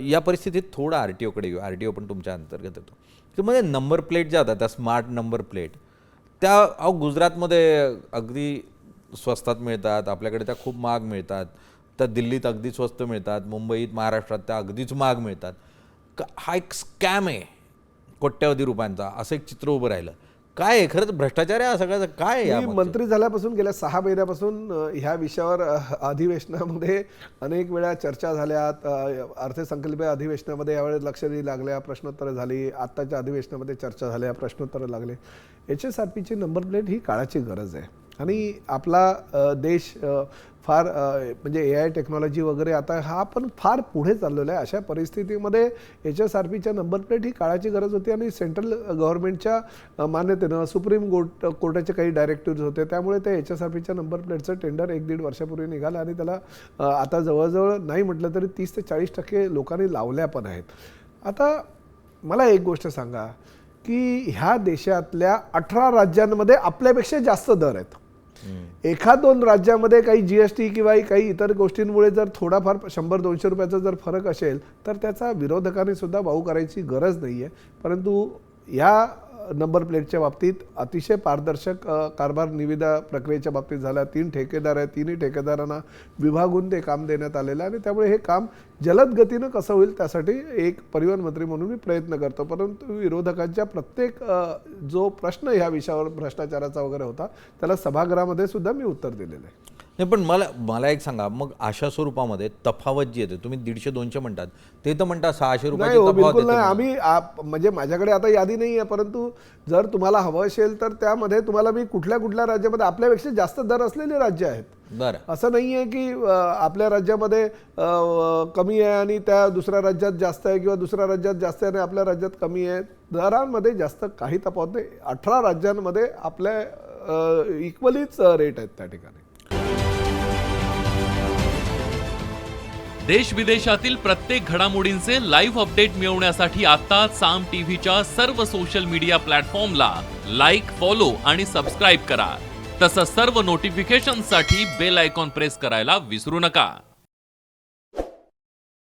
या परिस्थितीत थोडं RTOकडे येऊ. RTO पण तुमच्या अंतर्गत येतो. की म्हणजे नंबर प्लेट ज्या होतात त्या स्मार्ट नंबर प्लेट त्या गुजरातमध्ये अगदी स्वस्तात मिळतात, आपल्याकडे त्या खूप महाग मिळतात, त्या दिल्लीत अगदी स्वस्त मिळतात, मुंबईत महाराष्ट्रात त्या अगदीच महाग मिळतात. हा एक स्कॅम आहे कोट्यवधी रुपयांचा, असं एक चित्र उभं राहिलं. काय आहे खरंच भ्रष्टाचार आहे हा सगळ्याचा? काय आहे मी मंत्री झाल्यापासून गेल्या 6 महिन्यापासून ह्या विषयावर अधिवेशनामध्ये अनेक वेळा चर्चा झाल्यात. अर्थसंकल्पीय अधिवेशनामध्ये यावेळेस लक्षात लागल्या, प्रश्नोत्तरं झाली. आत्ताच्या अधिवेशनामध्ये चर्चा झाल्या, प्रश्नोत्तरं लागले. HSRPची नंबर प्लेट ही काळाची गरज आहे आणि आपला देश फार म्हणजे AI टेक्नॉलॉजी वगैरे आता हा पण फार पुढे चाललेला आहे. अशा परिस्थितीमध्ये HSRPच्या नंबर प्लेट ही काळाची गरज होती आणि सेंट्रल गव्हर्नमेंटच्या मान्यतेनं सुप्रीम कोर्टाचे काही डायरेक्टिव्ह होते, त्यामुळे त्या HSRPच्या नंबर प्लेटचं टेंडर 1-1.5 वर्षापूर्वी निघालं आणि त्याला आता जवळजवळ नाही म्हटलं तरी 30 ते 40% लोकांनी लावल्या पण आहेत. आता मला एक गोष्ट सांगा की ह्या देशातल्या 18 राज्यांमध्ये आपल्यापेक्षा जास्त दर आहेत. 1-2 राज्यामध्ये काही GST किंवा काही इतर गोष्टींमुळे जर थोडाफार 100-200 रुपयाचा जर फरक असेल तर त्याचा विरोधकांनी सुद्धा वाव करायची गरज नाही आहे. परंतु या नंबर प्लेटच्या बाबतीत अतिशय पारदर्शक कारभार निविदा प्रक्रियेच्या बाबतीत झाला. 3 ठेकेदार आहेत, 3ही ठेकेदारांना विभागून ते काम देण्यात आलेलं आहे आणि त्यामुळे हे काम जलद गतीनं कसं होईल त्यासाठी एक परिवहन मंत्री म्हणून मी प्रयत्न करतो. परंतु विरोधकांच्या प्रत्येक जो प्रश्न ह्या विषयावर भ्रष्टाचाराचा वगैरे होता त्याला सभागृहामध्ये सुद्धा मी उत्तर दिलेलं आहे. नाही, पण मला एक सांगा, मग अशा स्वरूपामध्ये तफावत जी येते, तुम्ही 150-200 म्हणतात, ते तर म्हणतात 600 रुपयाची तफावत बिलकुल येते. नाही. आम्ही म्हणजे माझ्याकडे आता यादी नाही आहे, परंतु जर तुम्हाला हवं असेल तर त्यामध्ये तुम्हाला मी कुठल्या राज्यामध्ये आपल्यापेक्षा जास्त दर असलेले राज्य आहेत. बरं, असं नाही आहे की आपल्या राज्यामध्ये कमी आहे आणि त्या दुसऱ्या राज्यात जास्त आहे किंवा दुसऱ्या राज्यात जास्त आहे आणि आपल्या राज्यात कमी आहे. दरांमध्ये जास्त काही तफावत नाही. 18 राज्यांमध्ये आपल्या इक्वलीच रेट आहेत त्या ठिकाणी. देश विदेशातील प्रत्येक घडामोडींचे लाईव्ह अपडेट मिळवण्यासाठी आता साम टीव्हीच्या सर्व सोशल मीडिया प्लॅटफॉर्मला लाईक, फॉलो आणि सबस्क्राईब करा. तसंच सर्व नोटिफिकेशनसाठी बेल आयकॉन प्रेस करायला विसरू नका.